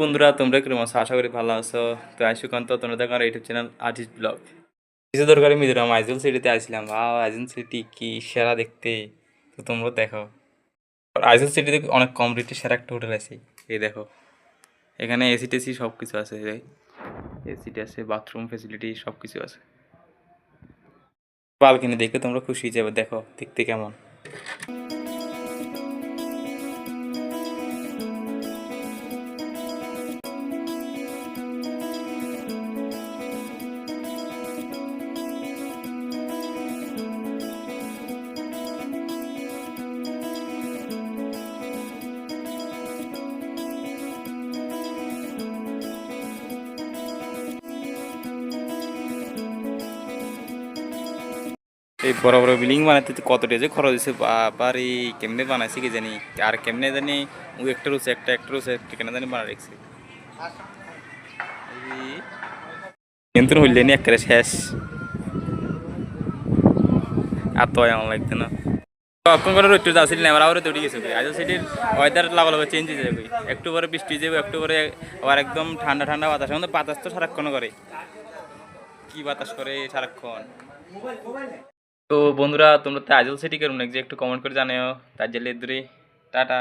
বন্ধুরা তোমরা কিরকম আছো? আশা করি ভালো আছো। তো আইসুকান্ত তোমরা দেখো আমার ইউটিউব চ্যানেল আজিজ ব্লগ। কিছু দরকারি মিজোরাম আইজল সিটিতে আসছিলাম। আইজল সিটি কি সেরা দেখতে। তো তোমরা দেখো আর আইজল সিটিতে অনেক কম রেটে সেরা একটা হোটেল আছে। এই দেখো এখানে এসি টেসি সব কিছু আছে। এসি আছে, বাথরুম ফেসিলিটি সব কিছু আছে। বালকনি দেখে তোমরা খুশি হয়ে যাবে। দেখো দেখতে কেমন। এই বড় বড় বিল্ডিং বানাতে তো কত যে খরচ হয়েছে বাবারে। কেমনে বানাইছে কি জানি, আর কেমনে জানি ও একটা রয়েছে একটা রয়েছে কেন জানি বানা রেখেছে। কিন্তু হইলে নি একেবারে শেষ। আর তো এমন লাগতো না। কখন করে একটু যাচ্ছিল না, আমরা আবার দৌড়ে গেছে। আজ সিটির ওয়েদার লাগালাগা চেঞ্জ হয়ে যাবে। একটু পরে বৃষ্টি যাবে, একটু পরে আবার একদম ঠান্ডা ঠান্ডা বাতাস। এখন তো বাতাস তো সারাক্ষণ করে, কি বাতাস করে সারাক্ষণ। তো বন্ধুরা তোমরা তো আইজল সিটি কেমন যে একটু কমেন্ট করে জানাও। তার জেলে দূরে টাটা।